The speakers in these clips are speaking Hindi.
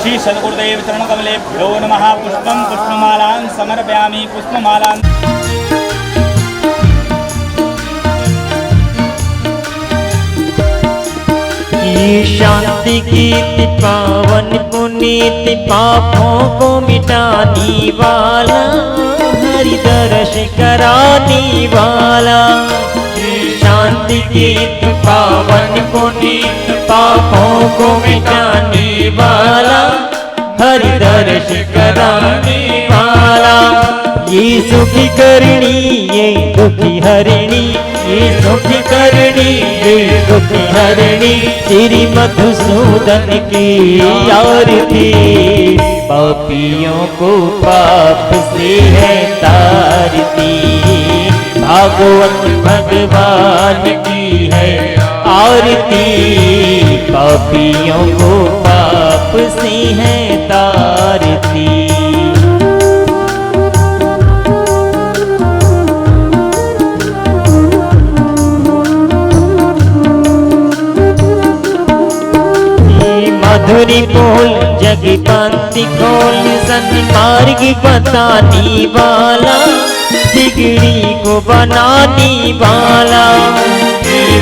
श्री सद्गुरुदेव चरणकमलेभ्यो नमः। पुष्पं पुष्पमालां समर्पयामि। पुष्पमालां शांति गीत पावन पुनीत पापों को मिटाने वाला, हरि दर्श कराने वाला। शांति गीत पावन पुनीत पापों को मिटाने वाला, हरि दर्श कराने वाला। ये सुखी करणी ये दुखी हरिणी, ये सुखी करणी ये दुखी हरिणी। श्री मधुसूदन की आरती पापियों को पाप से है तारती। भागवत भगवान की है आरती, पापियों को पाप से है तारती। मधुरी बोल जग पंथी खोल, सन्मार्ग बताने वाला, बिगड़ी को बनाने वाला।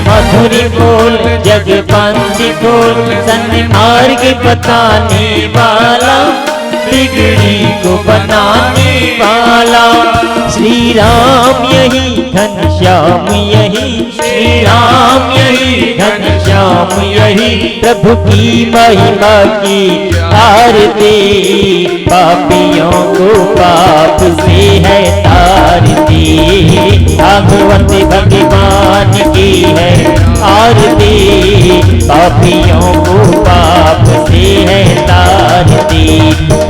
मधुरी बोल जग पंथी खोल, सन्मार्ग बताने वाला, बिगड़ी को बनाने वाला। श्री राम यही घनश्याम यही, श्री राम यही घनश्याम यही। प्रभु की महिमा की आरती पापियों को पाप से है तारती। भागवत भगवान की है आरती, पापियों को पाप से है तारती।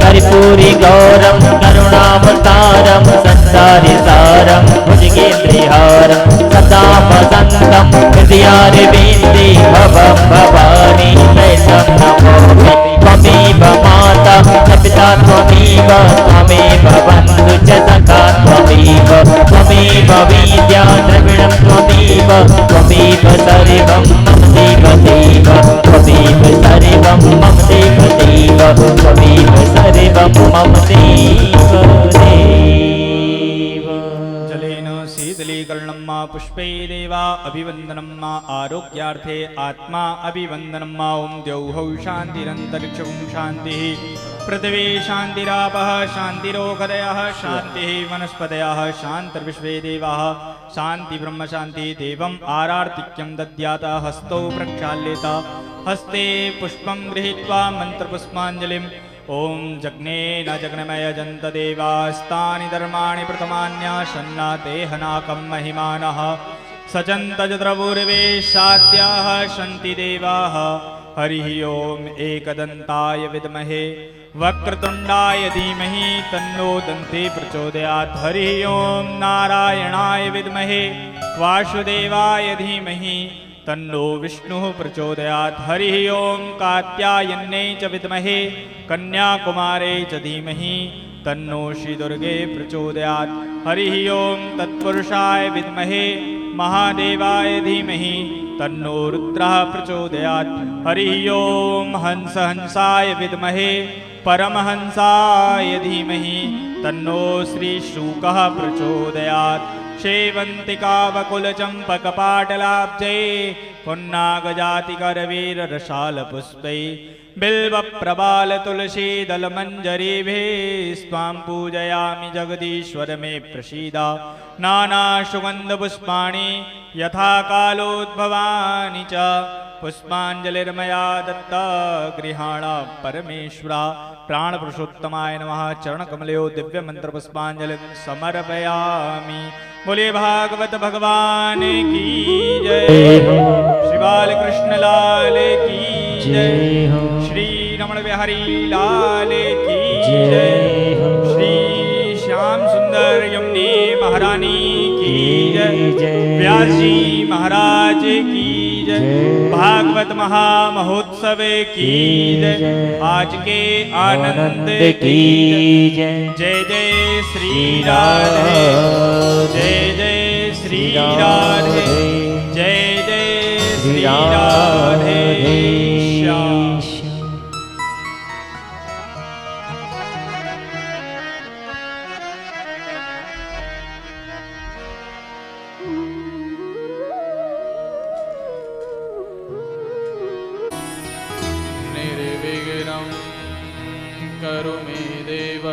कर्पूरी गौरम करुणावतारम, संसार सारम भुजगेन्द्रहारम, सदा वसंतम हृदयारविंदे भवं भवानी वैष्णव नमोऽस्मि। त्वमेव माता च पिता त्वमेव, त्वमेव बन्धु च सखा त्वमेव, त्वमेव विद्या द्रविणं त्वमेव, त्वमेव सर्वं मम देव देव, त्वमेव सर्वं मम देव देव, त्वमेव सर्वं मम देव देव। जलेन शीतलीकरणं मा पुष्पै देवा अभिवन्दनं मा आरोग्यार्थे आत्मा अभिवन्दनं मा। ॐ द्यौः शान्तिरन्तरिक्षं शान्तिः, पृथिवी शान्तिरापः शान्तिरोगदयः, शान्तिः वनस्पतयः शान्तिर्विश्वे देवाः, शान्ति ब्रह्म शान्ति। देवम् आरार्तिक्यं दद्यात हस्तौ प्रक्षाल्येत, हस्ते पुष्पं गृहीत्वा मन्त्रपुष्पाञ्जलिम्। ॐ जग्ने न जग्नमय जन्त देवास्तानि धर्माणि प्रथमान्यासन्ना ते हनाकं महिमानः। सचन्त जद्रवूर्वे साद्याः सन्ति देवाः। हरिः ॐ एकदन्ताय विद्महे वक्रतुण्डाय धीमहि तन्नो दन्ते प्रचोदयात्। हरिः ॐ नारायणाय विद्महे वासुदेवाय धीमहि तन्नो विष्णुः प्रचोदयात्। हरिः ॐ कात्यायन्यै च विद्महे कन्याकुमारै च धीमहि तन्नो श्रीदुर्गे प्रचोदयात्। हरिः ॐ तत्पुरुषाय विद्महे महादेवाय धीमहि तन्नो रुद्रः प्रचोदयात्। हरिः ॐ हंसाय विद्महे परमहंसाय धीमहि तन्नो श्रीशुकः प्रचोदयात्। शेवन्तिकावकुलचम्पकपाटलाब्जै पुन्नागजातिकरवीररसालपुष्पै बिल्वप्रबालतुलसीदलमञ्जरीभिः स्वां पूजयामि जगदीश्वर मे प्रसीद। नानासुगन्धपुष्पाणि यथा कालोद्भवानि च पुष्पाञ्जलिर्मया दत्ता गृहाण परमेश्वर। प्राणपुरुषोत्तमाय नमः। चरणकमलयो दिव्यमन्त्रपुष्पाञ्जलिं समर्पयामि। बोले भागवत भगवान की जय, श्री बालकृष्ण लाल की जय, श्री रमण बिहारी लाल की जय, श्री श्याम सुंदर यमुनी महारानी की जय, व्यास जी महाराज की जय, भागवत महामहोत्सव की जय, आज के आनंद की जय। जय जय श्री राधे, जय जय श्री राधे, जय जय श्री राधे। करो मे देव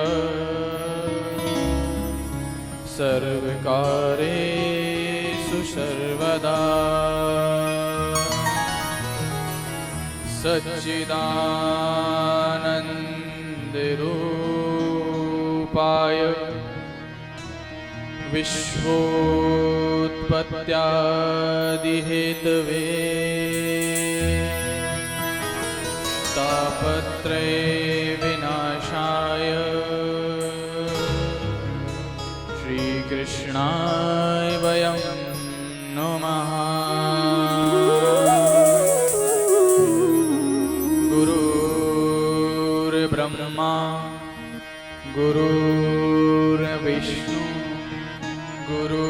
सर्वकारेषु सर्वदा सच्चिदानन्दरूपाय विश्वोत्पत्त्यादिहेतवे तापत्रय विनाशाय श्रीकृष्णाय वयं नमः। गुरुर्ब्रह्मा गुरुर्विष्णु गुरुर्देवो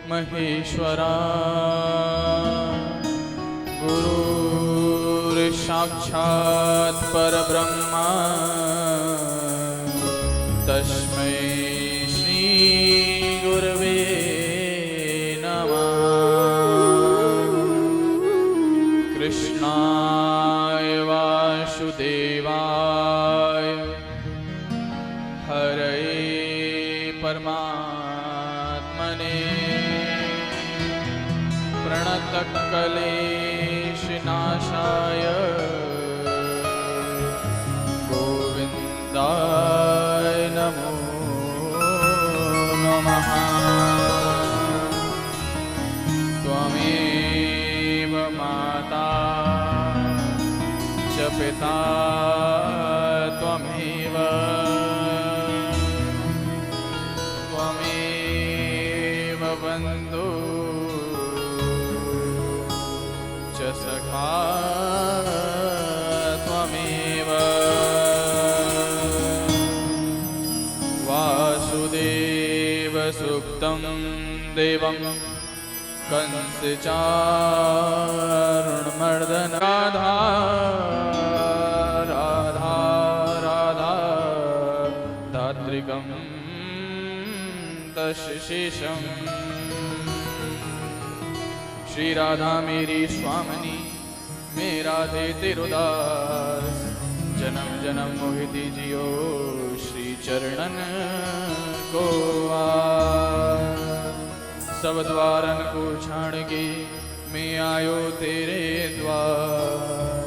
महेश्वरा गुरुर्साक्षात् परब्रह्मा तस्मै श्री गुरवे नमः। कृष्णाय वासुदेवाय हरये परमात्मने प्रणतक्लेशनाशाय गोविन्दाय नमो नमः। त्वमेव माता च पिता त्वमेव त्वमेव बन्धु च सखा त्वमेव। वासुदेवसुतं देवं कंसचारुणमर्दन राधा राधा राधा धात्रिकं तशेषं। श्री राधा मेरी स्वामिनी मेरा दे तिरुदास जन्म जन्म मोहिती जियो श्री चरणन को सब द्वारन को छाड़ के मैं आयो तेरे द्वार।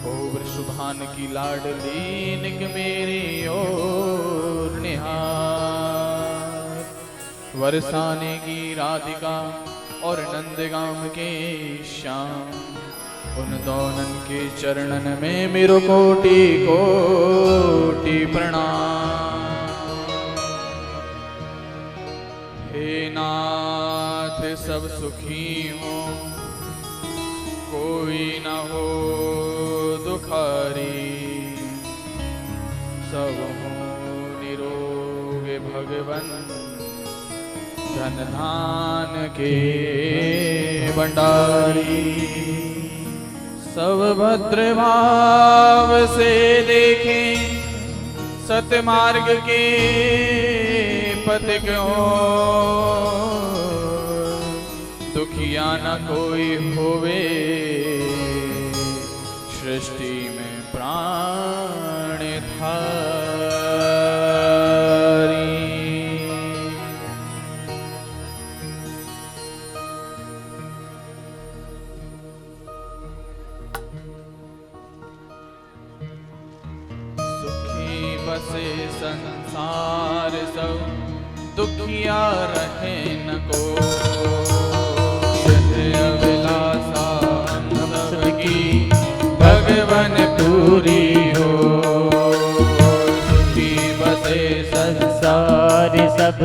ओ वृषभान की लाडली निक मेरी ओर निहार। वरसाने की राधिका और नंदगाम के श्याम उन दोनों के चरणन में मेरो कोटि कोटि प्रणाम। हे नाथ सब सुखी हो कोई न हो दुखारी सब हो निरोग भगवन धन धान के भंडारी। सब भद्र भाव से देखें सत्य मार्ग के पथिक हो दुखिया न कोई होवे सृष्टि में प्राण धारी। बसे संसार सब दुखिया रहे न को अभिलाषा हम सबकी भगवन पूरी हो। सुखी बसे संसार सब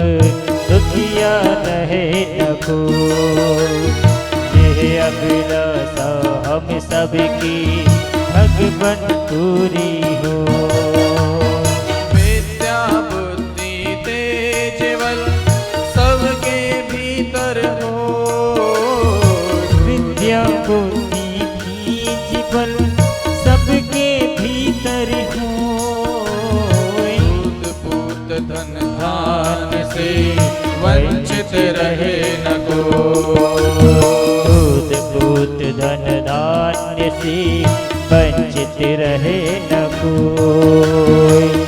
दुखिया रहे न को ये अभिलाषा हम सबकी भगवन पूरी हो। बुद्धि की जीवन सबके भीतर हो। पूत धन धान से वंचित रहे न को। पूत धन धान्य से वंचित रहे न कोई।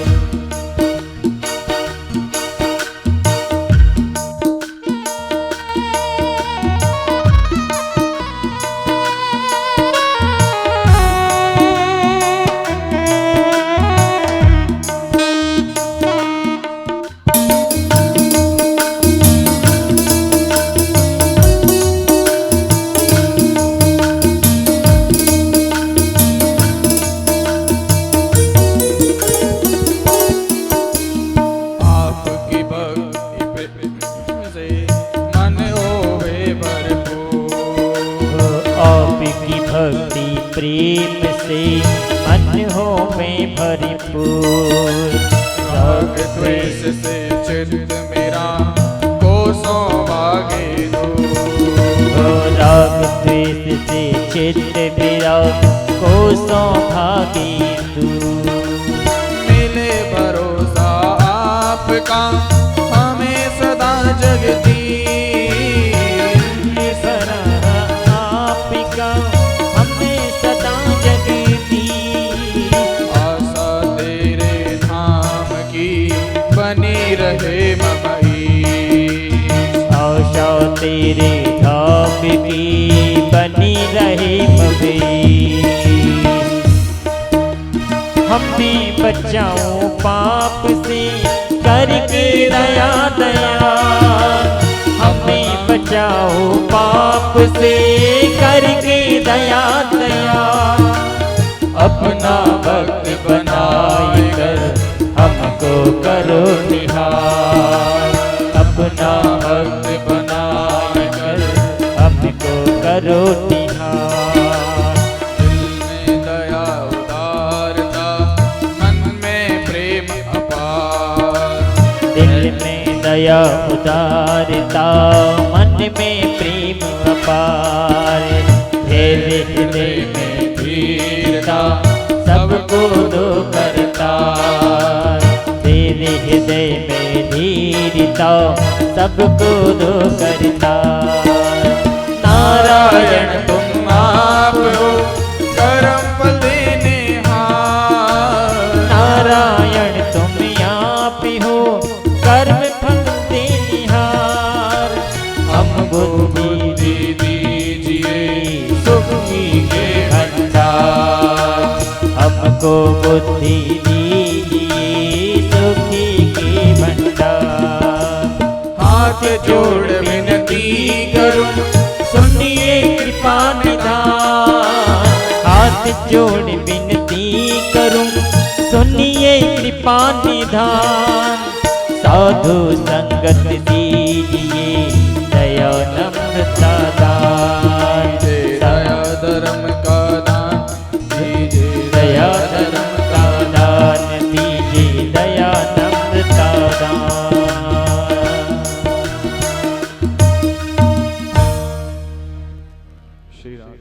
प्रेम से मन हो में भरपूर। राग द्वेष से चित्त मेरा कोसों भागे दूर। राग द्वेष से चित्त मेरा कोसों भागे दूर। मिले भरोसा आपका हमें सदा जगती। बनी रहे ममई। आशा तेरे धाम की बनी रहे ममई। हमें बचाओ पाप से करके दया दया। हमें बचाओ पाप से करके दया दया। अपना भक्त बनाए कर हमको करो निहार। अपना भक्त बनाए कर हमको करो निहार। दिल में दया उदारता मन में प्रेम अपार। दिल में दया उदारता मन में प्रेम अपार। तेरे हृदय में धीरता सबको दो करता। तेरे हृदय में धीरता सबको दो करता। नारायण तुम आप हो कर्म फल देनेहार। नारायण तुम आप हो कर्म फल देनिहार। हम बुद्धि दीजिए सुखी के भंडार। हमको बुद्धि दीजिए सुखी के भंडार। हाथ जोड़ विनती करूं सुनिए कृपा निधान। हाथ जोड़ विनती करूं सुनिए कृपा निधान। साधु संगत दीजिए दया नम्रता दान। दया धर्म का दान दीजिए। दया धर्म का दान दीजिए। दया नम्रता दान। श्री राम।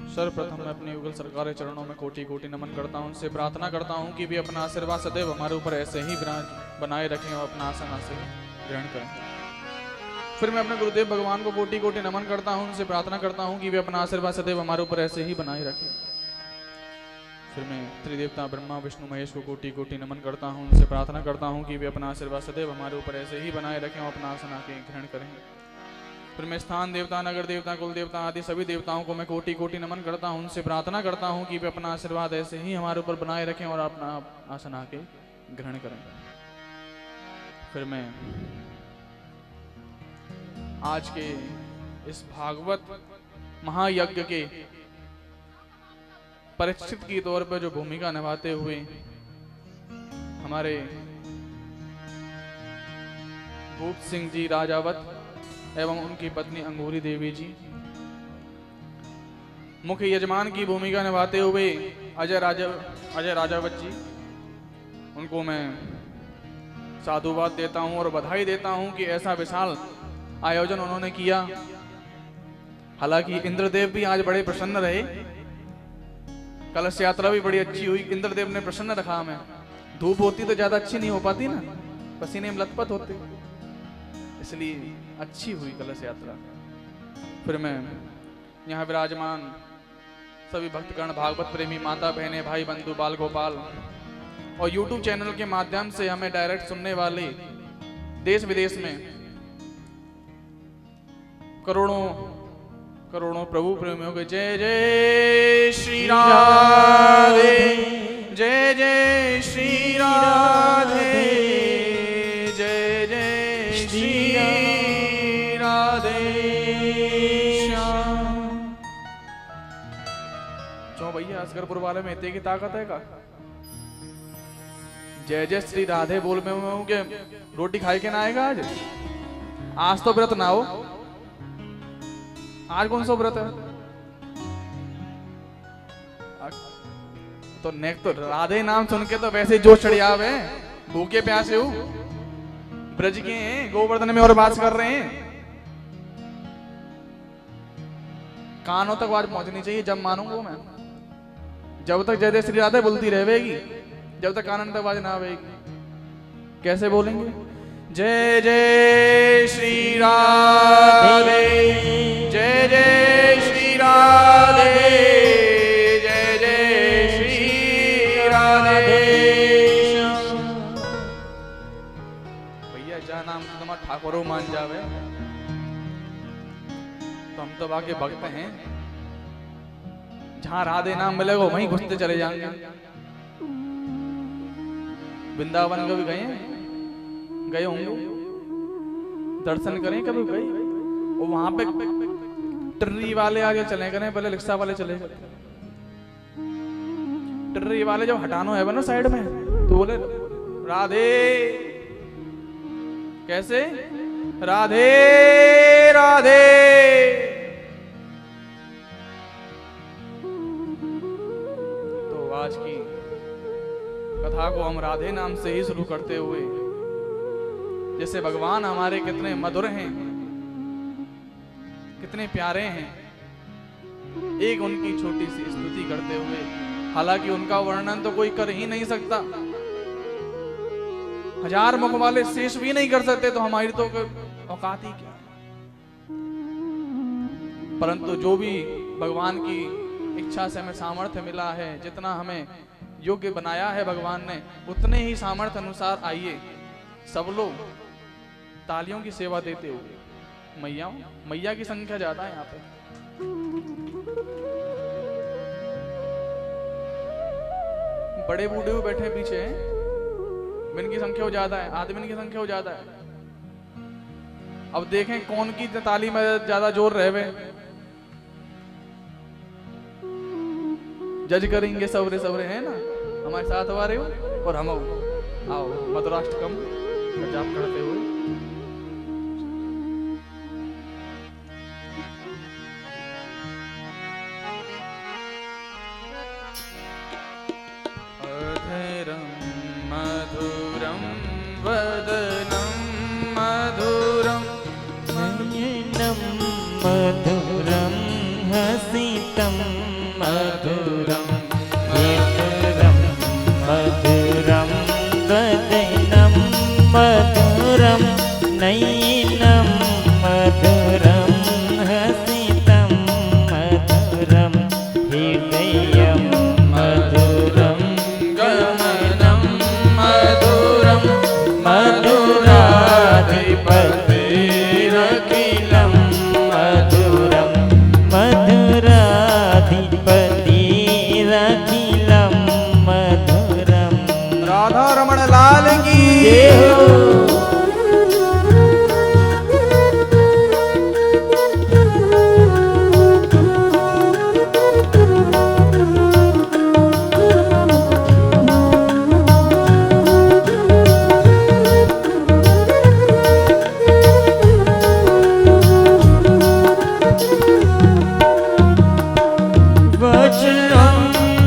सर्वप्रथम मैं अपनी युगल सरकार के चरणों में कोटि कोटि नमन करता हूं। उनसे प्रार्थना करता हूं कि वे अपना आशीर्वाद सदैव हमारे ऊपर ऐसे ही बनाए रखें और अपना आसन से ग्रहण करें। फिर मैं अपने गुरुदेव भगवान को कोटि कोटि नमन करता हूं। उनसे प्रार्थना करता हूं कि वे अपना आशीर्वाद सदैव हमारे ऊपर ऐसे ही बनाए रखें। फिर मैं त्रिदेवता ब्रह्मा विष्णु महेश को कोटि कोटि नमन करता हूं। उनसे प्रार्थना करता हूं कि वे अपना आशीर्वाद सदैव हमारे ऊपर ऐसे ही बनाए रखें और अपना आसन आके ग्रहण करें। फिर मैं स्थान देवता नगर देवता कुल देवता आदि सभी देवताओं को मैं कोटि कोटि नमन करता हूं। उनसे प्रार्थना करता हूं कि वे अपना आशीर्वाद ऐसे ही हमारे ऊपर बनाए रखें और अपना आसन आके ग्रहण करें। फिर मैं आज के इस भागवत महायज्ञ के परीक्षित की तौर पर जो भूमिका निभाते हुए हमारे भूप सिंह जी राजावत एवं उनकी पत्नी अंगूरी देवी जी, मुख्य यजमान की भूमिका निभाते हुए अजय राजावत जी, उनको मैं साधुवाद देता हूं और बधाई देता हूं कि ऐसा विशाल आयोजन उन्होंने किया। हालांकि इंद्रदेव भी आज बड़े प्रसन्न रहे। कलश यात्रा भी बड़ी अच्छी हुई। इंद्रदेव ने प्रसन्न रखा हमें। धूप होती तो ज्यादा अच्छी नहीं हो पाती ना, पसीने में लथपथ होते, इसलिए अच्छी हुई कलश यात्रा। फिर मैं यहाँ विराजमान सभी भक्तगण, भागवत प्रेमी, माता बहनें, भाई बंधु, बाल गोपाल और YouTube चैनल के माध्यम से हमें डायरेक्ट सुनने वाले देश विदेश में करोड़ों करोड़ों प्रभु प्रेमियों के जय जय श्री राधे, जय जय श्री राधे, जय जय श्री राधे श्याम। क्यों भैया असगरपुर वाले में इतने की ताकत है का? जय जय श्री राधे बोल में हूं कि रोटी खाए के ना आएगा आज? आज तो व्रत ना हो। आज कौन सा व्रत है? तो नेक तो राधे नाम सुन के तो वैसे जोश चढ़ आवे, भूखे प्यासे हो, ब्रज के हैं, गोवर्धन में और वास कर रहे हैं। कानों तक आवाज पहुंचनी चाहिए, जब मानूंगा मैं। जब तक जय जय श्री राधे बोलती रहेगी, जब तक कानन तक आवाज ना आवेगी। कैसे बोलेंगे? जय जय श्री राधे, जय जय श्री राधे, जय जय श्री राधे। भैया जा नाम तो तुम्हारा ठाकुरों मान जावे तो हम तो बाकी भक्त हैं। जहां राधे नाम मिलेगा वहीं घुसते चले जाएंगे। वृंदावन कभी गए होंगे, दर्शन करें कभी गए? और वहां पे ट्री वाले आगे चले गए, पहले रिक्शा वाले चले गए। ट्री वाले जब हटानो है ना साइड में, तो बोले राधे, कैसे? राधे राधे। तो आज की कथा को हम राधे नाम से ही शुरू करते हुए, जैसे भगवान हमारे कितने मधुर हैं, कितने प्यारे हैं, एक उनकी छोटी सी स्तुति करते हुए, हालांकि उनका वर्णन तो कोई कर ही नहीं सकता, हजार मुख वाले शेष भी नहीं कर सकते, तो हमारी तो औकात ही क्या। परंतु जो भी भगवान की इच्छा से हमें सामर्थ्य मिला है, जितना हमें योग्य बनाया है भगवान ने, उतने ही सामर्थ्य अनुसार आइए सब लोग तालियों की सेवा देते हुए। मैया की संख्या ज्यादा है यहाँ पे। बड़े बूढ़े भी बैठे पीछे, इनकी संख्या ज्यादा है, आदमी की संख्या ज्यादा है। अब देखें कौन की ताली में ज्यादा जोर रहे, जज करेंगे। सबरे सबरे हैं ना हमारे साथ हमारे हो, और हम आओ मधुराष्टकम जाप करते हुए। अधरम मधुरम वदनम मधुरम, नयनम मधुरम हसितम मधुरम, नेत्रम मधुरम वदनम मधुरम, नयनम मधुरम हसितम मधुरम, हृदयम मधुरम गमनम मधुरम, मधुराधिपतिरखिलम मधुरम, मधुराधिपतिरखिलम मधुरम। राधा रमण लाल की जय हो। वचनम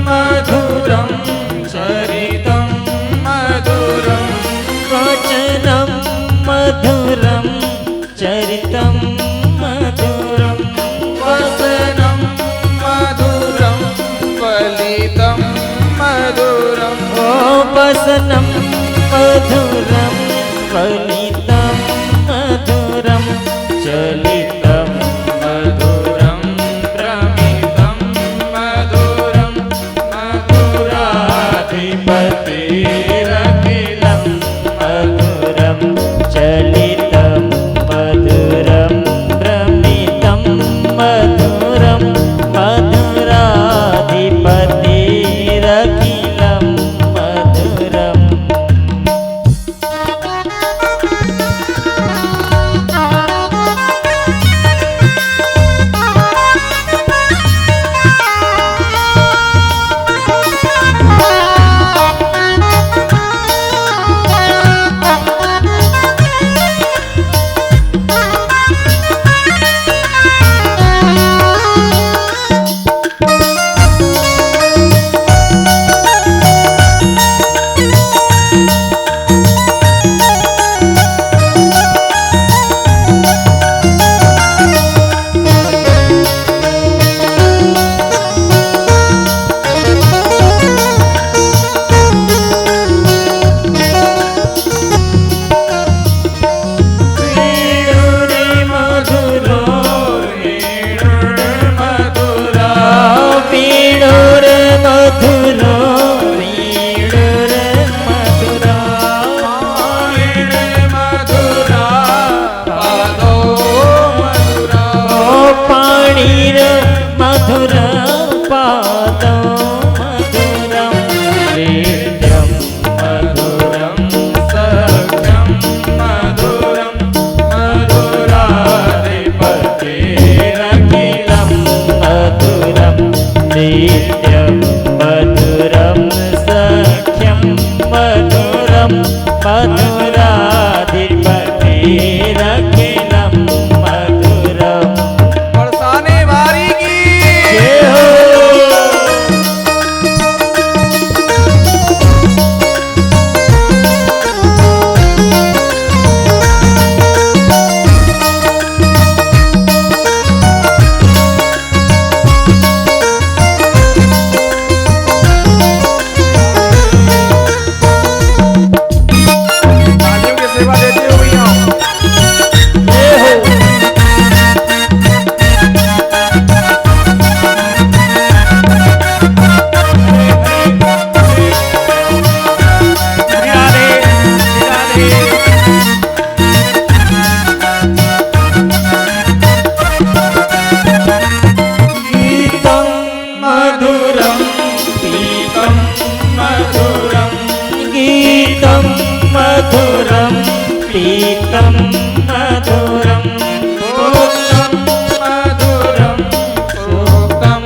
मधुरम चरितम मधुरम, वचनम मधुरम चरितम मधुरम, वसनम मधुरम फलितम मधुरम, ओ वसनम मधुरम फलितम मधुरम, चलितम मधुरम। मधुर पादौ मधुरं नित्यं मधुरं सख्यं मधुरं मधुराधिपतिरखिलं मधुरं नित्यं मधुरं सख्यं मधुरं मधुराधिपतिरखिलं मधुरं। बरसाने वारी की जय हो। तालियों की सेवा देते हो भैया। जय हो। गीतं मधुरं गीतं मधुरं गीतं मधुरं पीतं मधुरं भोक्तं मधुरं सूक्तं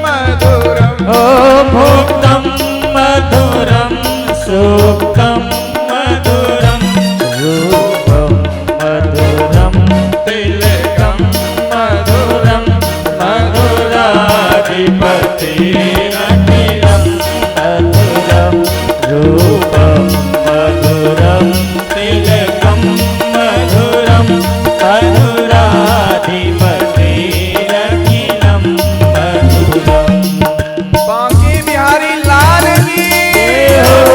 मधुरं ओ भोक्तं मधुरं सूक्तं मधुरं रूपं मधुरं तिलकं मधुरं मधुराधिपतिरखिलं मधुरं रूपं मधुरं तिलकं मधुरं मधुराधिपतिरखिलं मधुरं। बांके बिहारी लाल की जय हो।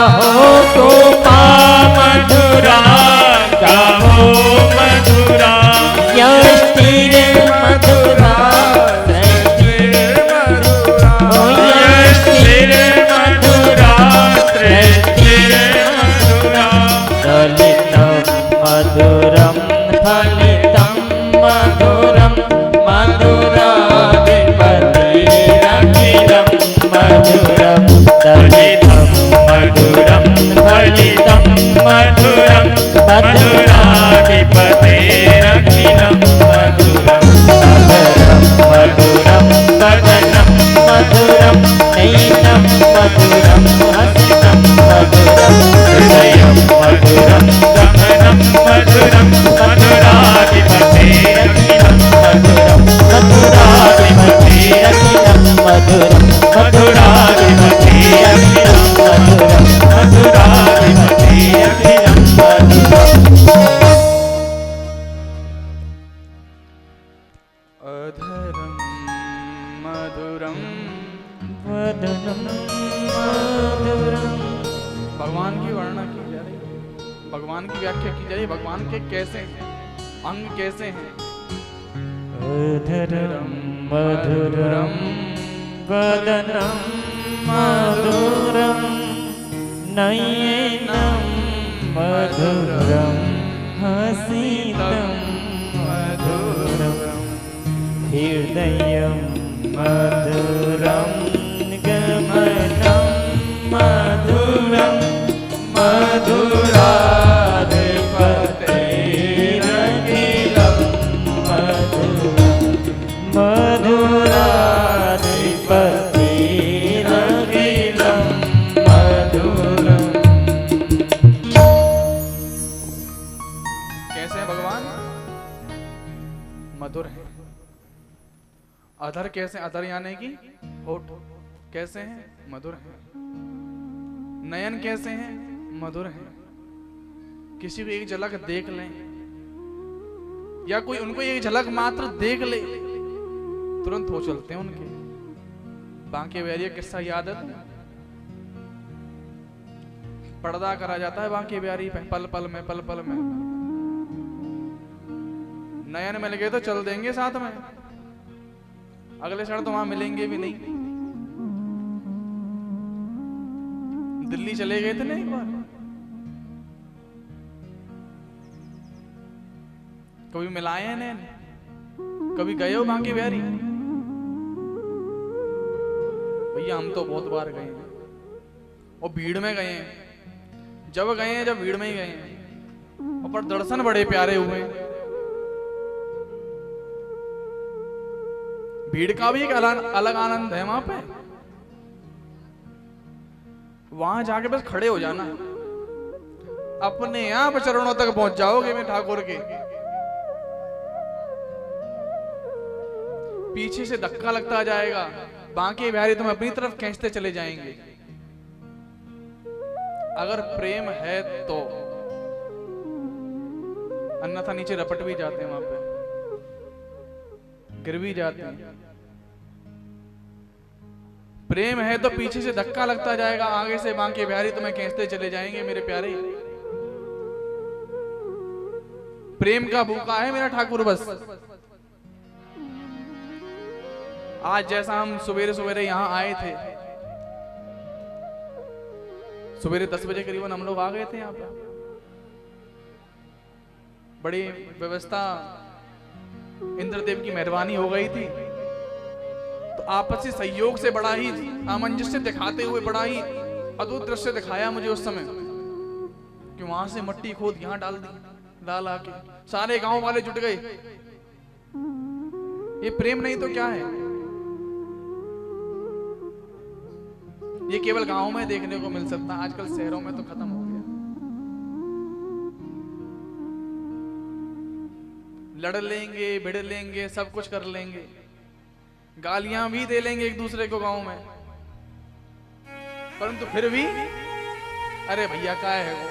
गाहो गोपा मधुरा गाहो मधुरा यष्टिर मधुरा यष्टिर मधुरा यष्टिर मधुरा यष्टिर मधुरा दलितं मधुरं फलितं मधुरं मधुराधिपतिरखिलं मधुरं दलितं मधुरं फलितं मधुरं मधुराधिपतिरखिलं मधुरं मधुरं मधुरं वदनं मधुरं नैनं मधुरं हसितं मधुरं हृदयं मधुरं गमनं मधुरं मधुराधिपतिरखिलं मधुरं मधुराधिपतिरखिलं मधुरं मधुराधिपतिरखिलं मधुरं मधुराधिपतिरखिलं मधुरं अधरं मधुरं वदनं मधुरं। भगवान की वर्णना की जा रही है, भगवान की व्याख्या की जा रही है। भगवान के कैसे हैं, अंग कैसे हैं। अधरं मधुरं वदनं मधुरं नयनं मधुरं हसितं मधुरं हृदयं मधुरं गमनं मधुरं मधुराधिपतिरखिलं मधुरं मधुराधिपतिरखिलं मधुरं। कैसे हैं भगवान? मधुर है। अधर कैसे? अधर यानी कि होठ कैसे हैं? मधुर हैं। नयन कैसे हैं? मधुर हैं। किसी को एक झलक देख लें या कोई उनको एक झलक मात्र देख ले, तुरंत हो चलते हैं उनके। बांके बिहारी किस्सा याद है? पर्दा करा जाता है बांके बिहारी पे, पल पल में, पल पल में। नयन मिल गए तो चल देंगे साथ में, अगले क्षण तो वहां मिलेंगे भी नहीं। दिल्ली चले गए थे ना एक बार, कभी मिलाए हैं नैन? कभी गए हो बांके बिहारी? भैया हम तो बहुत बार गए हैं और भीड़ में गए हैं। जब गए हैं जब भीड़ में ही गए हैं, और पर दर्शन बड़े प्यारे हुए। भीड़ का भी एक अलग आनंद है वहां पे। वहां जाके बस खड़े हो जाना, अपने आप चरणों तक पहुंच जाओगे मैं ठाकुर के। पीछे से धक्का लगता जाएगा, बांके बिहारी तुम अपनी तरफ खींचते चले जाएंगे। अगर प्रेम है तो, अन्यथा नीचे रपट भी जाते हैं, वहां पे गिर भी जाते हैं। प्रेम है तो पीछे से धक्का लगता जाएगा, आगे से बांके बिहारी तुम्हें खींचते चले जाएंगे मेरे प्यारे। प्रेम का भूखा है मेरा ठाकुर बस। आज जैसा हम सवेरे सवेरे यहां आए थे, सवेरे 10 बजे करीबन हम लोग आ गए थे यहाँ पे। बड़ी व्यवस्था, इंद्रदेव की मेहरबानी हो गई थी, तो आपसी सहयोग से बड़ा ही सामंजस्य दिखाते हुए बड़ा ही अद्भुत दृश्य दिखाया मुझे उस समय कि वहां से मट्टी खोद यहां डाल दी, डाल आके सारे गांव वाले जुट गए। ये प्रेम नहीं तो क्या है? ये केवल गांव में देखने को मिल सकता, आजकल शहरों में तो खत्म हो गया। लड़ लेंगे, भिड़ लेंगे, सब कुछ कर लेंगे, गालियां भी दे लेंगे एक दूसरे को गांव में, परंतु फिर भी अरे भैया का है वो,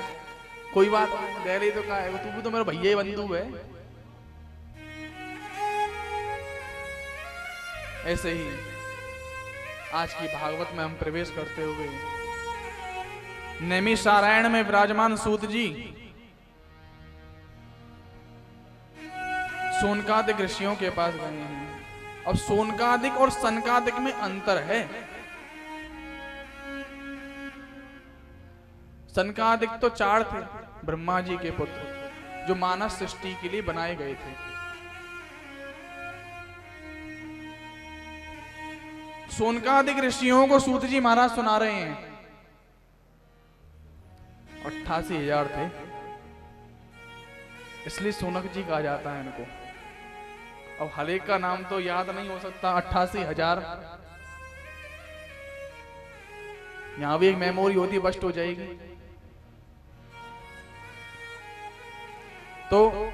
कोई बात नहीं, दे रही तो का है वो, तू भी तो मेरा भैया ही बंधु है। ऐसे ही आज की भागवत में हम प्रवेश करते हुए नैमिषारण्य में विराजमान सूत जी सोनकादिक ऋषियों के पास गए हैं। अब सोनकादिक और सनकादिक में अंतर है। सनकादिक तो 4 थे, ब्रह्मा जी के पुत्र, जो मानव सृष्टि के लिए बनाए गए थे। सोनकादिक ऋषियों को सूत जी महाराज सुना रहे हैं 88,000 थे, इसलिए सोनक जी कहा जाता है इनको। अब हरेक का नाम तो याद नहीं हो सकता। 88,000 यहां भी एक मेमोरी होती, बस्ट हो जाएगी। तो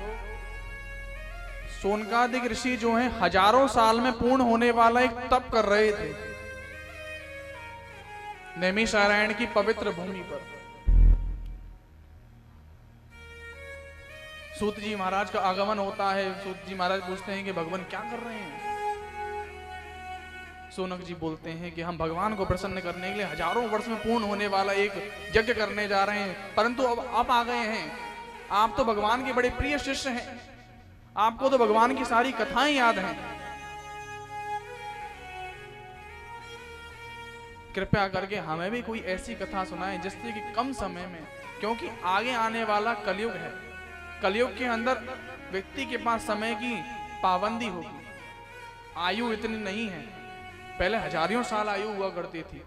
सोनकादिक ऋषि जो हैं हजारों साल में पूर्ण होने वाला एक तप कर रहे थे नैमिषारण्य की पवित्र भूमि पर। सूत जी महाराज का आगमन होता है। सूत जी महाराज पूछते हैं कि भगवान क्या कर रहे हैं। सोनक जी बोलते हैं कि हम भगवान को प्रसन्न करने के लिए हजारों वर्ष में पूर्ण होने वाला एक यज्ञ करने जा रहे हैं, परंतु अब आप आ गए हैं। आप तो भगवान के बड़े प्रिय शिष्य हैं, आपको तो भगवान की सारी कथाएं याद हैं। कृपया करके हमें भी कोई ऐसी कथा सुनाएं जिससे कि कम समय में, क्योंकि आगे आने वाला कलयुग है, कलयुग के अंदर व्यक्ति के पास समय की पाबंदी होगी। आयु इतनी नहीं है, पहले हजारों साल आयु हुआ करती थी।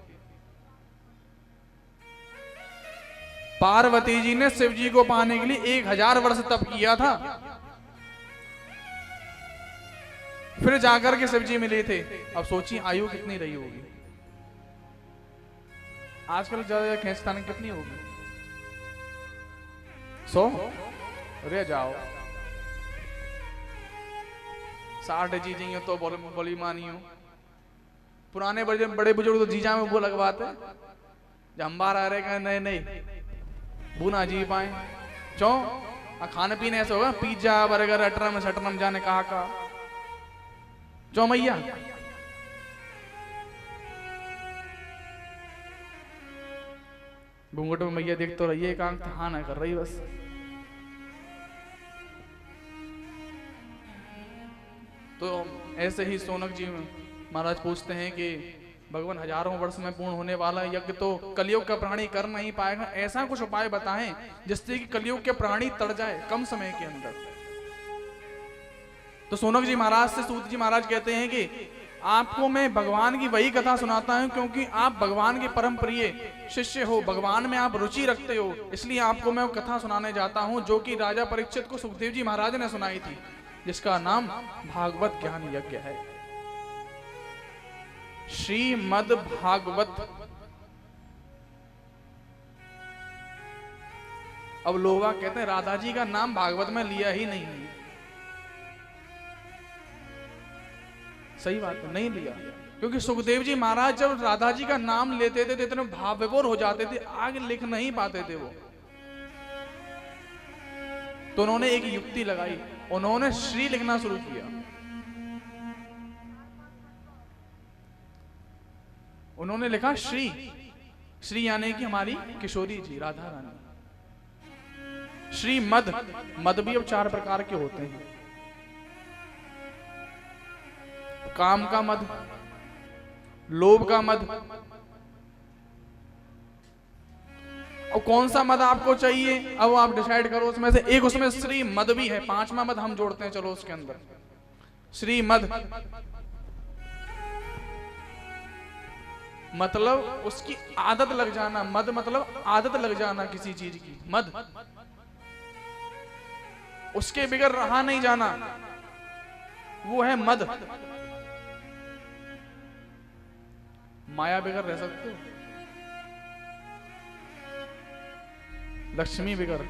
पार्वती जी ने शिव जी को पाने के लिए 1000 वर्ष तप किया था, फिर जाकर के शिव जी मिले थे। अब सोचिए आयु कितनी रही होगी। आजकल ज्यादा खींचतान कितनी होगी? 100 रे जाओ 60 जी जी तो बोली मानी हो। पुराने बड़े बुजुर्ग तो जीजा में वो लगवाते, जब हम बाहर आ रहे नहीं नहीं वो ना जी पाए। चो खाने पीने ऐसे होगा, पिज्जा बर्गर अटरम सटरम जाने कहा चो मैया। घूंघट में मैया देख तो रही है, एक आंख हाँ ना कर रही बस। तो ऐसे ही सोनक जी महाराज पूछते हैं कि भगवान हजारों वर्ष में पूर्ण होने वाला यज्ञ तो कलयुग का प्राणी कर नहीं पाएगा, ऐसा कुछ उपाय बताएं जिससे कि कलयुग के प्राणी तर जाए कम समय के अंदर। तो सोनक जी महाराज से सूत जी महाराज कहते हैं कि आपको मैं भगवान की वही कथा सुनाता हूं क्योंकि आप भगवान के परम प्रिय शिष्य हो, भगवान में आप रुचि रखते हो, इसलिए आपको मैं वो कथा सुनाने जाता हूं जो कि राजा परीक्षित को सुखदेव जी महाराज ने सुनाई थी, जिसका नाम भागवत ज्ञान यज्ञ है। श्रीमद् भागवत। अब लोग कहते हैं राधा जी का नाम भागवत में लिया ही नहीं है। सही बात है, नहीं लिया, क्योंकि सुखदेव जी महाराज जब राधा जी का नाम लेते थे तो इतने भाव विभोर हो जाते थे, आगे लिख नहीं पाते थे वो। तो उन्होंने एक युक्ति लगाई, उन्होंने श्री लिखना शुरू किया। उन्होंने लिखा श्री, श्री यानी कि हमारी किशोरी जी राधा रानी। श्री मद, मद भी अब 4 प्रकार के होते हैं। काम का मद, लोभ का मद। और कौन सा मद आपको चाहिए अब आप डिसाइड करो उसमें से एक। उसमें श्री मद भी है, 5वां मद हम जोड़ते हैं चलो उसके अंदर। श्री मद मतलब उसकी आदत लग जाना, मद मतलब आदत लग जाना किसी चीज की, मद उसके बिगड़ रहा नहीं जाना, वो है मद। माया बिगड़ रह सकते हो, लक्ष्मी बिगड़,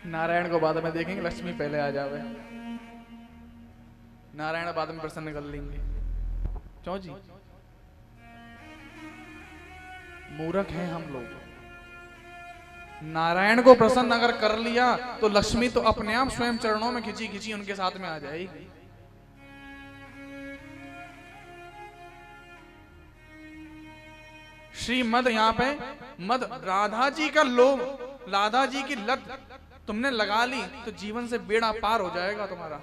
नारायण को बाद में देखेंगे, लक्ष्मी पहले आ जावे, नारायण बाद में प्रसन्न कर लेंगे। क्यों जी, मूर्ख हैं हम लोग। नारायण को प्रसन्न अगर कर लिया तो लक्ष्मी तो अपने आप स्वयं चरणों में खिंची खिंची उनके साथ में आ जाएगी। श्रीमद यहाँ पे मद, राधा जी का लोभ, राधा जी की लत तुमने लगा ली तो जीवन से बेड़ा पार हो जाएगा तुम्हारा।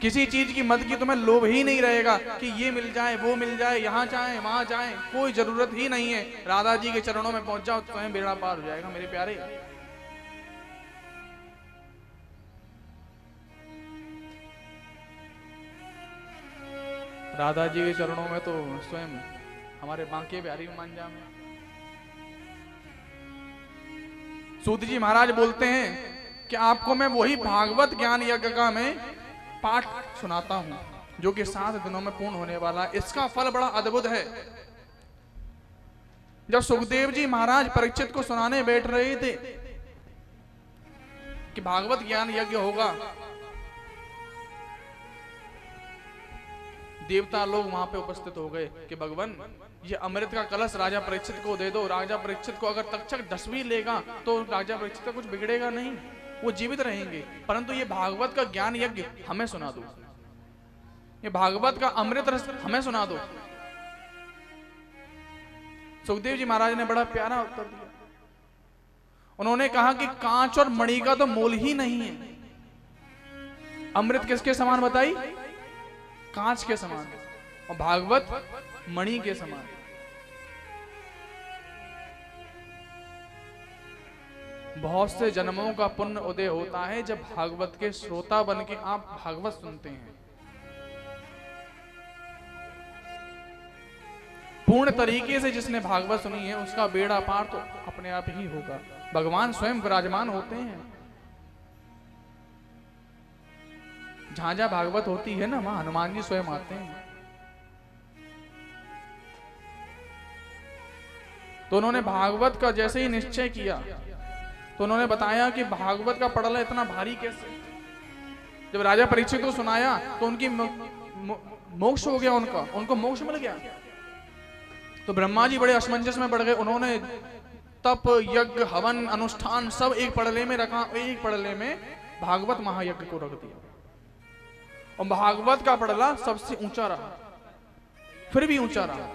किसी चीज की मद की तुम्हें लोभ ही नहीं रहेगा कि ये मिल जाए वो मिल जाए, यहाँ जाए वहां जाए, कोई जरूरत ही नहीं है। राधा जी के चरणों में पहुंच जाओ, तुम्हें बेड़ा पार हो जाएगा मेरे प्यारे। राधा जी के चरणों में तो स्वयं हमारे बांके बिहारी मांझा में सूत जी महाराज बोलते हैं कि आपको मैं वही भागवत ज्ञान यज्ञ का मैं पाठ सुनाता हूं जो कि 7 दिनों में पूर्ण होने वाला। इसका फल बड़ा अद्भुत है। जब सुखदेव जी महाराज परीक्षित को सुनाने बैठ रहे थे कि भागवत ज्ञान यज्ञ होगा, देवता लोग वहां पे उपस्थित हो गए कि भगवान ये अमृत का कलश राजा परीक्षित को दे दो। राजा परीक्षित को अगर तक्षक 10 भी लेगा तो राजा परीक्षित का कुछ बिगड़ेगा नहीं, वो जीवित रहेंगे, परंतु ये भागवत का ज्ञान यज्ञ हमें सुना दो, ये भागवत का अमृत रस हमें सुना दो। सुखदेव जी महाराज ने बड़ा प्यारा उत्तर दिया। उन्होंने कहा कि कांच और मणि का तो मोल ही नहीं है। अमृत किसके समान बताई? कांच के समान, और भागवत मणि के समान। बहुत से जन्मों का पुण्य उदय होता है जब भागवत के श्रोता बन के आप भागवत सुनते हैं। पूर्ण तरीके से जिसने भागवत सुनी है उसका बेड़ा पार तो अपने आप ही होगा। भगवान स्वयं विराजमान होते हैं। जहां जहां भागवत होती है ना, वहां हनुमान जी स्वयं आते हैं। तो उन्होंने भागवत का जैसे ही निश्चय किया तो उन्होंने बताया कि भागवत का पढ़ना इतना भारी कैसे। जब राजा परीक्षित को सुनाया तो उनकी मोक्ष हो गया, उनको मोक्ष मिल गया। तो ब्रह्मा जी बड़े असमंजस में पड़ गए। उन्होंने तप यज्ञ हवन अनुष्ठान सब एक पड़ले में रखा, एक पड़ले में भागवत महायज्ञ को रख दिया, और भागवत का पड़ला सबसे ऊंचा रहा, फिर भी ऊंचा रहा।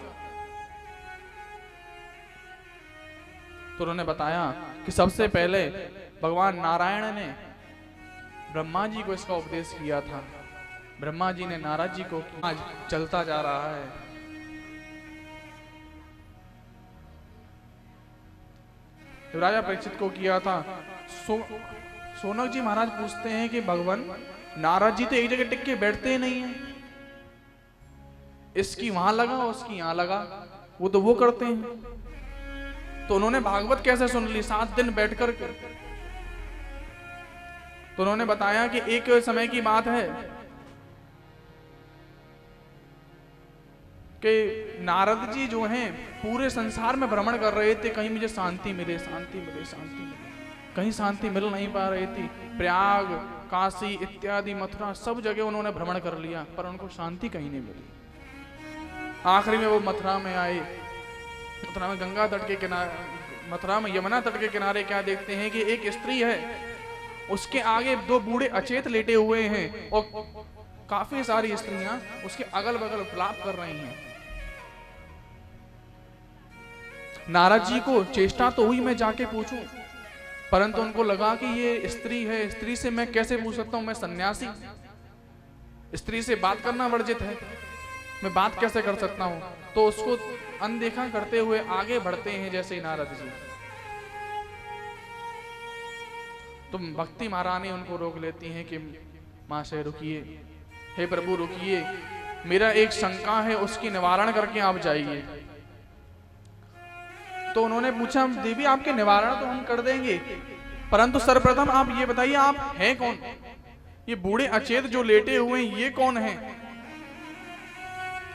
तो उन्होंने बताया कि सबसे पहले भगवान नारायण ने ब्रह्मा जी को इसका उपदेश किया था। ब्रह्मा जी ने नारद जी को आज चलता जा रहा है। तो राजा परीक्षित को किया था। सोनक जी महाराज पूछते हैं कि भगवान नारद जी तो एक जगह टिक के बैठते ही नहीं है, इसकी वहां लगा उसकी यहां लगा, वो तो वो करते हैं। तो उन्होंने भागवत कैसे सुन ली 7 दिन बैठकर के? तो उन्होंने बताया कि एक समय की बात है कि नारद जी जो हैं पूरे संसार में भ्रमण कर रहे थे, कहीं मुझे शांति मिले, शांति मिले, शांति मिले। कहीं शांति मिल नहीं पा रही थी। प्रयाग, काशी इत्यादि, मथुरा सब जगह उन्होंने भ्रमण कर लिया, पर उनको शांति कहीं नहीं मिली। आखिरी में वो मथुरा में आए। मथुरा में गंगा तट के किनारे, मथुरा में यमुना तट के किनारे क्या देखते हैं कि एक स्त्री है, उसके आगे 2 बूढ़े अचेत लेटे हुए हैं और काफी सारी स्त्रियां उसके अगल बगल विलाप कर रही हैं। नारद जी को चेष्टा तो हुई मैं जाके पूछूं, परंतु उनको लगा कि ये स्त्री है, स्त्री से मैं कैसे पूछ सकता हूं, मैं सन्यासी, स्त्री से बात करना वर्जित है, मैं बात कैसे कर सकता हूं। तो उसको अनदेखा करते हुए आगे बढ़ते हैं जैसे ही नारद जी। तो भक्ति महारानी उनको रोक लेती हैं कि मां से रुकिए, हे प्रभु रुकिए, मेरा एक शंका है, उसकी निवारण करके आप जाइए। तो उन्होंने पूछा देवी आपके निवारण तो हम कर देंगे, परंतु सर्वप्रथम आप ये बताइए आप हैं कौन? ये बूढ़े अचेत जो लेटे हुए हैं ये कौन हैं?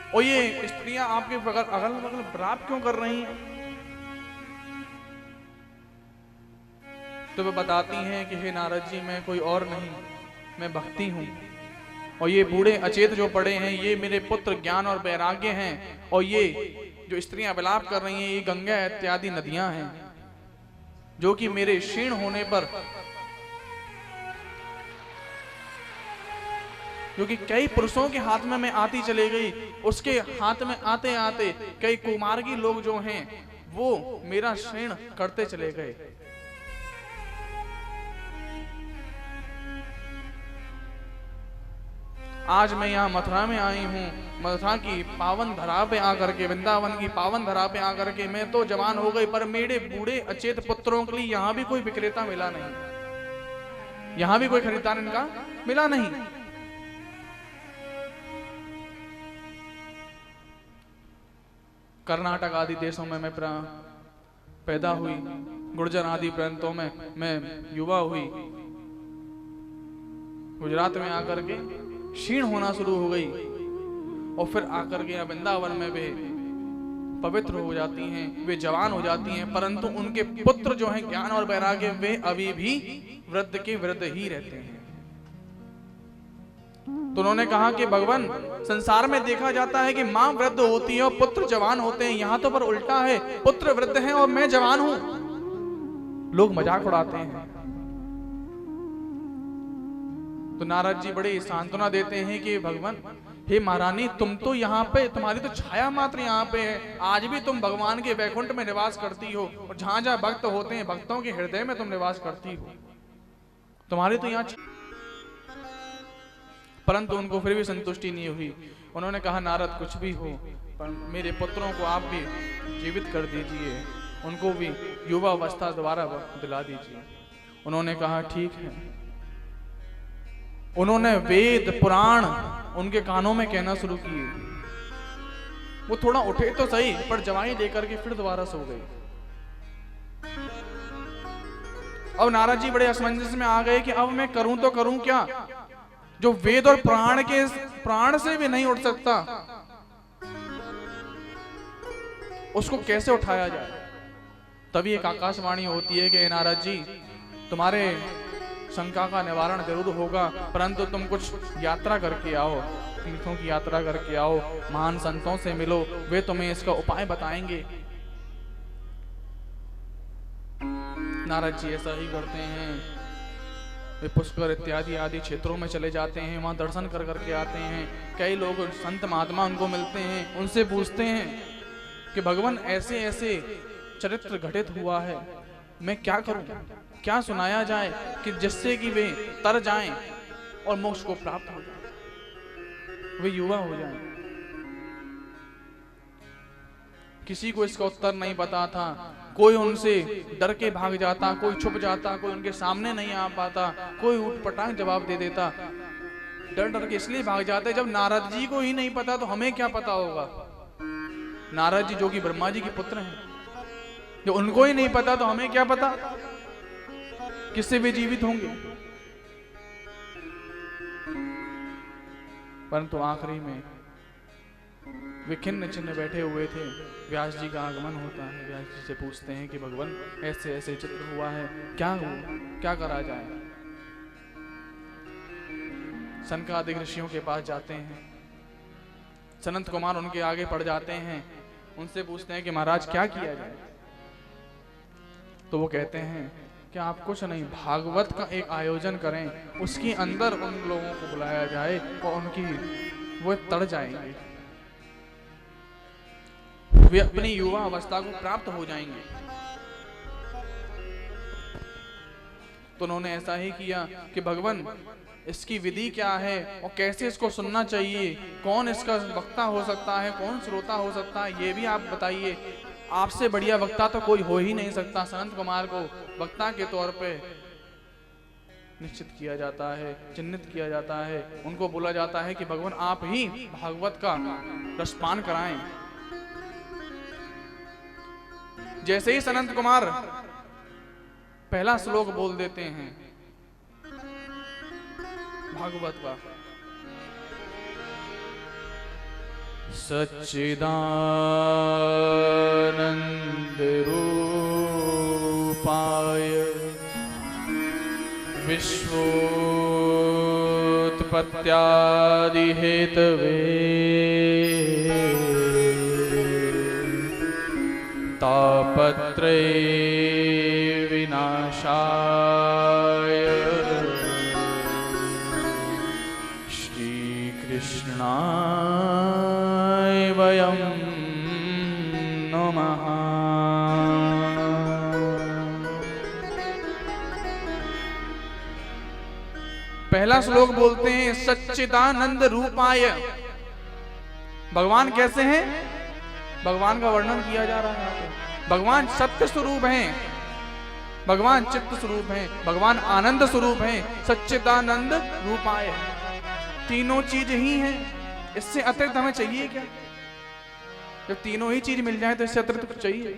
और ये स्त्रियां आपके अगल बगल विलाप क्यों कर रही हैं? तो वे बताती हैं कि हे नारद जी मैं कोई और नहीं, मैं भक्ति हूं, और ये बूढ़े अचेत जो पड़े हैं ये मेरे पुत्र ज्ञान और वैराग्य हैं, और ये जो स्त्रियां विलाप कर रही हैं ये गंगा इत्यादि नदियां हैं जो कि मेरे क्षीण होने पर जो कि कई पुरुषों के हाथ में मैं आती चली गई, उसके हाथ में आते आते कई कुमार्गी लोग जो हैं वो मेरा श्रेण करते चले गए। आज मैं यहाँ मथुरा में आई हूँ, मथुरा की पावन धरा पे आकर के, वृंदावन की पावन धरा पे आकर के मैं तो जवान हो गई, पर मेरे बूढ़े अचेत पुत्रों के लिए यहाँ भी कोई विक्रेता मिला नहीं, यहाँ भी कोई खरीदार इनका मिला नहीं। कर्नाटक आदि देशों में मैं पैदा हुई, गुर्जर आदि प्रांतों में मैं युवा हुई, गुजरात में आकर के क्षीण होना शुरू हो गई और फिर आकर के वृंदावन में वे पवित्र हो जाती हैं, वे जवान हो जाती हैं, परंतु उनके पुत्र जो हैं ज्ञान और वैराग्य वे अभी भी वृद्ध के वृद्ध ही रहते हैं। तो उन्होंने कहा कि भगवान, संसार में देखा जाता है कि मां वृद्ध होती है और पुत्र जवान होते हैं, यहां तो पर उल्टा है, पुत्र वृद्ध हैं और मैं जवान हूं। लोग मजाक उड़ाते हैं। तो नारद जी बड़े सांत्वना देते हैं कि भगवान, हे महारानी, तुम तो यहाँ पे, तुम्हारी तो छाया मात्र यहाँ पे है, आज भी तुम भगवान के वैकुंठ में निवास करती हो और जहां जहां भक्त होते हैं भक्तों के हृदय में तुम निवास करती हो, तुम्हारी तो यहाँ। परंतु उनको फिर भी संतुष्टि नहीं हुई। उन्होंने कहा, नारद कुछ भी हो, पर मेरे पुत्रों को आप भी जीवित कर दीजिए, उनको भी युवा अवस्था दोबारा दिला दीजिए। उन्होंने कहा ठीक है। उन्होंने वेद पुराण उनके कानों में कहना शुरू किए। वो थोड़ा उठे तो सही, पर जवाई लेकर के फिर दोबारा सो गए। अब नारद जी बड़े असमंजस में आ गए कि अब मैं करूं तो करूं क्या, जो वेद और प्राण से भी नहीं उठ सकता, उसको कैसे उठाया जाए। तभी एक आकाशवाणी होती है कि नारद जी, तुम्हारे शंका का निवारण जरूर होगा, परंतु तुम कुछ यात्रा करके आओ, तीर्थों की यात्रा करके आओ, महान संतों से मिलो, वे तुम्हें इसका उपाय बताएंगे। नारद जी ऐसा ही करते हैं। वे पुष्कर इत्यादि आदि क्षेत्रों में चले जाते हैं, वहां दर्शन कर करके आते हैं। कई लोग संत महात्मा उनको मिलते हैं, उनसे पूछते हैं कि भगवान ऐसे ऐसे चरित्र घटित हुआ है, मैं क्या करूं, क्या सुनाया जाए कि जिससे कि वे तर जाएं और मोक्ष को प्राप्त हो जाए, वे युवा हो जाएं। किसी को इसका उत्तर नहीं पता था। कोई उनसे डर के भाग जाता, कोई छुप जाता, कोई उनके सामने नहीं आ पाता, कोई उठपटांग जवाब दे देता। डर डर के इसलिए भाग जाते, जब नारद जी को ही नहीं पता तो हमें क्या पता होगा। नारद जी जो कि ब्रह्मा जी के पुत्र हैं, जो उनको ही नहीं पता तो हमें क्या पता किससे वे जीवित होंगे। परंतु आखिरी में वे खिन्न चिन्ह बैठे हुए थे। व्यास जी का आगमन होता है। व्यास जी से पूछते हैं कि भगवान ऐसे ऐसे चित्र हुआ है, क्या हुआ, क्या करा जाए। सनकादिक ऋषियों के पास जाते हैं। सनत कुमार उनके आगे पड़ जाते हैं, उनसे पूछते हैं कि महाराज क्या किया जाए। तो वो कहते हैं कि आप कुछ नहीं, भागवत का एक आयोजन करें, उसके अंदर उन लोगों को बुलाया जाए और उनकी वो तड़ जाएंगे, वे अपनी युवा अवस्था को प्राप्त हो जाएंगे। तो उन्होंने ऐसा ही किया कि भगवान इसकी विधि क्या है और कैसे इसको सुनना चाहिए, कौन इसका वक्ता हो सकता है, कौन श्रोता हो सकता है, ये भी आप बताइए। आपसे बढ़िया वक्ता तो कोई हो ही नहीं सकता। सनत कुमार को वक्ता के तौर पे निश्चित किया जाता है, चिन्हित किया जाता है। उनको बोला जाता है कि भगवान आप ही भागवत का रसपान कराएं। जैसे ही सनत कुमार पहला श्लोक बोल देते हैं भागवत का, सच्चिदानंद रूपाय विश्वोत्पत्त्यादि हेतवे तापत्रय विनाशाय श्री कृष्णाय वयं नमः। पहला श्लोक बोलते हैं सच्चिदानंद रूपाय। भगवान कैसे हैं? भगवान का वर्णन किया जा रहा है यहाँ पे। भगवान सत्य स्वरूप हैं, भगवान चित्त स्वरूप हैं, भगवान आनंद स्वरूप हैं, सच्चिदानंद रूपाय। तीनों चीज ही हैं, इससे अतिरिक्त हमें चाहिए क्या? जब तीनों ही चीज मिल जाए तो इससे अतिरिक्त कुछ चाहिए?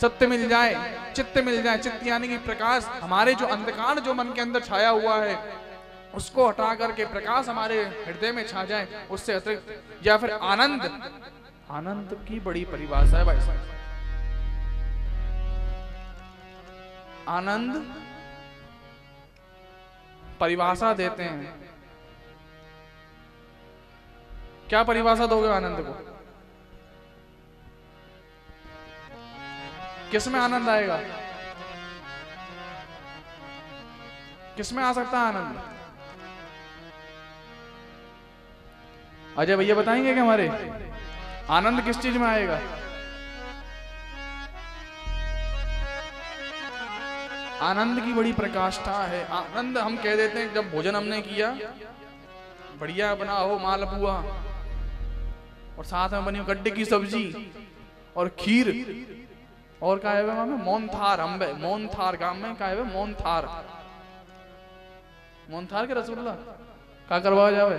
सत्य मिल जाए, चित्त मिल जाए, चित्त यानी कि प्रकाश, हमारे जो अंधकार जो मन के अंदर छाया हुआ है उसको हटा करके प्रकाश हमारे हृदय में छा जाए, उससे अतिरिक्त, या फिर आनंद। आनंद की बड़ी परिभाषा है भाई साहब। आनंद परिभाषा देते हैं, क्या परिभाषा दोगे आनंद को? किस में आनंद आएगा? किस में आ सकता है आनंद? अजय भैया बताएंगे कि हमारे आनंद किस चीज में आएगा? आनंद की बड़ी प्रकाष्ठा है। आनंद हम कह देते हैं जब भोजन हमने किया, बढ़िया बना हो मालपुआ और साथ में बनी गड्ढे की सब्जी और खीर, और क्या है वहां में मोनथार, हम मोनथार गांव में क्या है मोनथार, मोनथार के रसगुल्ला क्या करवा जावे।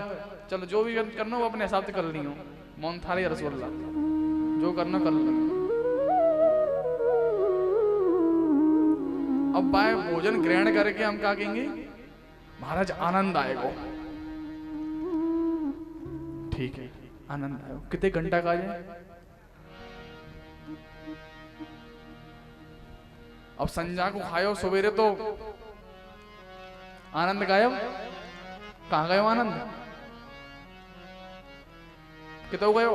चलो जो भी करना वो अपने हिसाब से कर ली हो, मोनथार या रसगुल्ला जो करना कर लो। अब भाई भोजन ग्रहण करके हम क्या कहेंगे? महाराज आनंद आएगा। ठीक है, आनंद आएगा। कितने घंटा का जाए? अब संजा को खायो सवेरे तो आनंद गायब। कहां गयो आनंद? कितो गयो?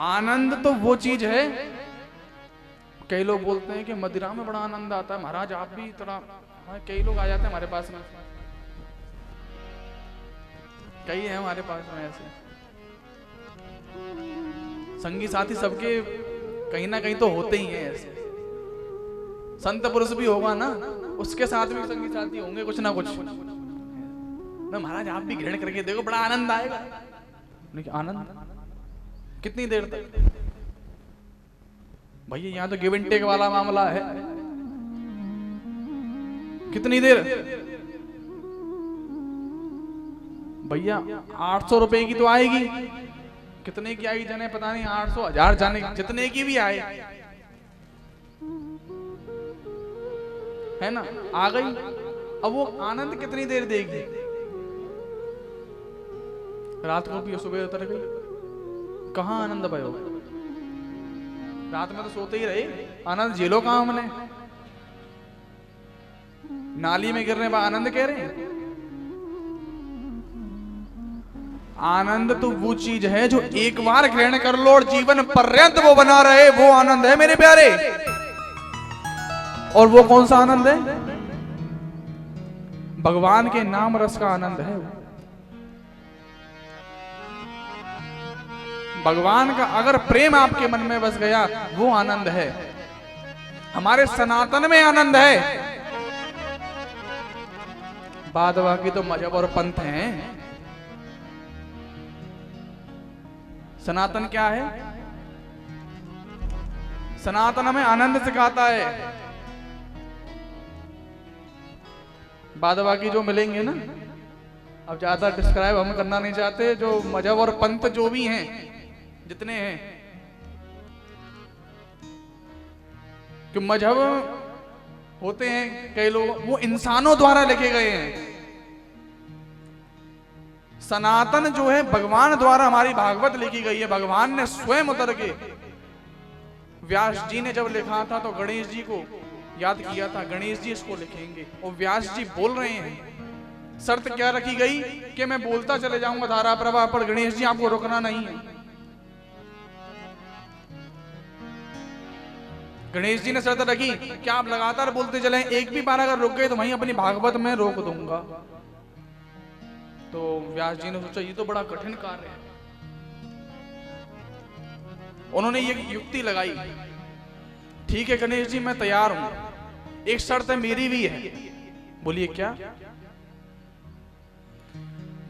आनंद तो वो चीज है, कई लोग बोलते हैं कि मदिरा में बड़ा आनंद आता है। महाराज आप भी थोड़ा, कई लोग आ जाते हैं हमारे पास में, कई है हमारे पास में ऐसे संगी साथी, सबके कहीं ना कहीं तो होते ही हैं ऐसे। संत पुरुष भी होगा ना, उसके साथ भी संगी साथी होंगे कुछ ना कुछ। मैं महाराज आप भी ग्रहण करके देखो, बड़ा आनंद आएगा। लेकिन आनंद कितनी देर तक? भैया यहाँ तो गिव एंड टेक वाला मामला है। कितनी देर? भैया 800 रुपए की तो आएगी, कितने की आई जाने पता नहीं, 800 1000 जाने, जितने की भी आए है ना, आ गई। अब वो आनंद कितनी देर देगी? रात को भी सुबह उतर गई, कहां आनंद भयो? रात में तो सोते ही रहे, आनंद झेलो कहां हमने? नाली में गिरने पर आनंद कह रहे हैं। आनंद तो वो चीज है जो एक बार ग्रहण कर लो और जीवन पर्यंत वो बना रहे, वो आनंद है मेरे प्यारे। और वो कौन सा आनंद है? भगवान के नाम रस का आनंद है। भगवान का अगर प्रेम आपके मन में बस गया, वो आनंद है। हमारे सनातन में आनंद है। बाद बाकी तो मजहब और पंथ हैं। सनातन क्या है? सनातन हमें आनंद सिखाता है। बाद बाकी जो मिलेंगे ना, अब ज्यादा डिस्क्राइब हम करना नहीं चाहते, जो मजहब और पंथ जो भी हैं, जितने हैं, कि मजहब होते हैं कई लोग, वो इंसानों द्वारा लिखे गए हैं। सनातन जो है भगवान द्वारा हमारी भागवत लिखी गई है। भगवान ने स्वयं उतर के, व्यास जी ने जब लिखा था तो गणेश जी को याद किया था, गणेश जी इसको लिखेंगे, और व्यास जी बोल रहे हैं। शर्त क्या रखी गई कि मैं बोलता चले जाऊंगा धारा प्रवाह पर, गणेश जी आपको रुकना नहीं है। गणेश जी ने शर्त रखी क्या आप लगातार बोलते चले, एक भी बार अगर रुक गए तो वहीं अपनी भागवत में रोक दूंगा। तो व्यास जी ने सोचा ये तो बड़ा कठिन कार्य है। उन्होंने ये युक्ति लगाई, ठीक है गणेश जी मैं तैयार हूं, एक शर्त मेरी भी है। बोलिए क्या?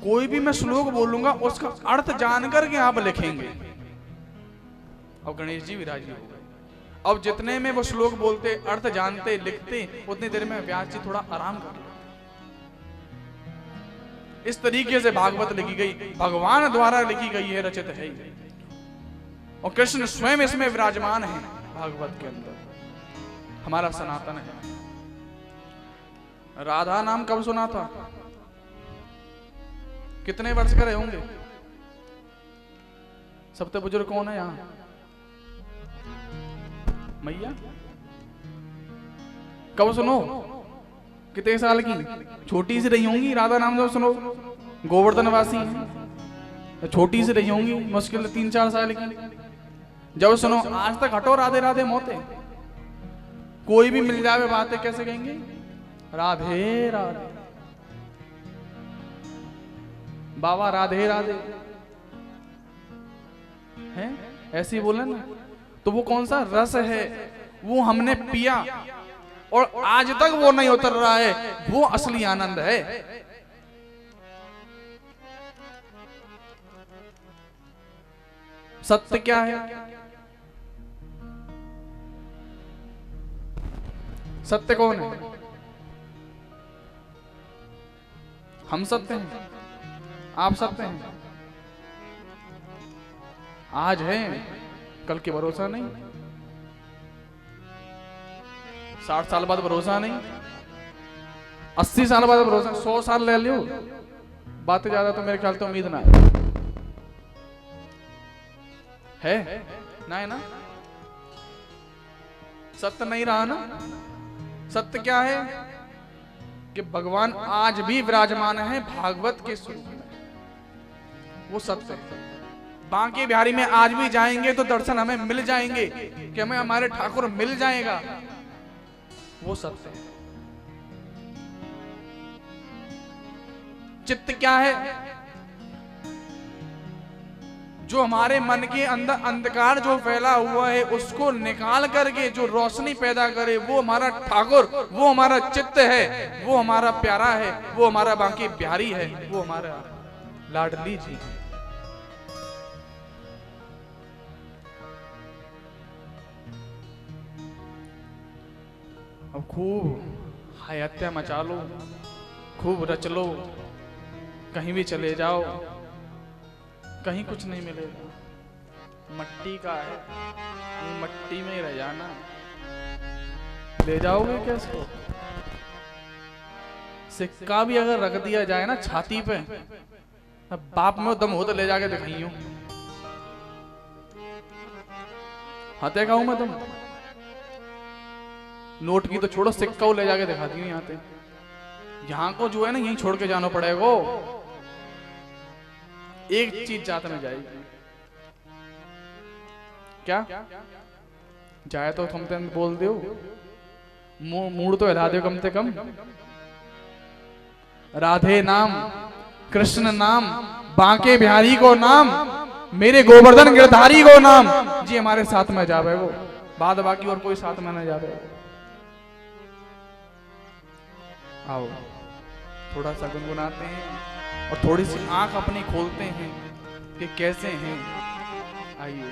कोई भी मैं श्लोक बोलूंगा उसका अर्थ जानकर के आप लिखेंगे। अब गणेश जी विराजी हो गए। अब जितने में वो श्लोक बोलते, अर्थ जानते, लिखते, उतनी देर में व्यास जी थोड़ा आराम कर लेते। इस तरीके से भागवत लिखी गई, भगवान द्वारा लिखी गई है, रचित है। और कृष्ण स्वयं इसमें विराजमान है भागवत के अंदर, हमारा सनातन है। राधा नाम कब सुना था? कितने वर्ष के रहे होंगे? सबसे बुजुर्ग कौन है यहाँ? मैया। कब सुनो? कितने साल की? छोटी सी रही होंगी राधा नाम जब सुनो। गोवर्धन वासी है, छोटी सी रही होंगी, मुश्किल 3-4 साल की जब सुनो। आज तक हटो राधे राधे मोते, कोई भी मिल जावे बातें कैसे कहेंगे? राधे राधे बाबा, राधे राधे हैं, ऐसे ही बोले ना। तो वो कौन सा रस है वो हमने पिया और आज तक वो नहीं उतर रहा है, वो असली आनंद है। सत्य क्या है? सत्य कौन है? हम सत्य हैं, आप सत्य हैं। आज है, कल के भरोसा नहीं। 60 साल बाद भरोसा नहीं, 80 साल बाद भरोसा, 100 साल ले लियो, बातें ज्यादा तो मेरे ख्याल तो उम्मीद ना है ना, है ना? सत्य नहीं रहा ना। सत्य क्या है? कि भगवान आज भी विराजमान है भागवत के स्वरूप में, वो सत्य है। बांके बिहारी में आज भी जाएंगे तो दर्शन हमें मिल जाएंगे, कि हमें हमारे ठाकुर मिल जाएगा, वो सत्य है। चित्त क्या है? जो हमारे मन के अंदर अंधकार जो फैला हुआ है उसको निकाल करके जो रोशनी पैदा करे, वो हमारा ठाकुर, वो हमारा चित्त है, वो हमारा प्यारा है, वो हमारा बांके बिहारी है, वो हमारा लाडली जी है। अब खूब हत्या मचा लो, खूब रच लो, कहीं भी चले जाओ, कहीं कुछ नहीं मिलेगा। मट्टी का है, मट्टी में ही रह जाना। ले जाओगे कैसे? सिक्का भी अगर रख दिया जाए ना छाती पे, अब बाप में दम हो तो ले जाके दिखाइयो। हाथे का हूं मैं तुम, नोट की तो छोड़ो, सिक्का को ले जाके दिखा दियो। यहाँ पे यहाँ को जो है ना यहीं छोड़ के जाना पड़ेगा। एक चीज जात में जाएगी क्या? जाए तो तुम तो बोल दो, मूड तो हिला दो कम से कम। राधे नाम, कृष्ण नाम, बांके बिहारी को नाम, मेरे गोवर्धन गिरधारी को नाम जी हमारे साथ में जावे, वो बाद बाकी और कोई साथ में न जावे। आओ थोड़ा सा गुनगुनाते हैं और थोड़ी सी आंख अपनी खोलते हैं कि कैसे हैं। आइए।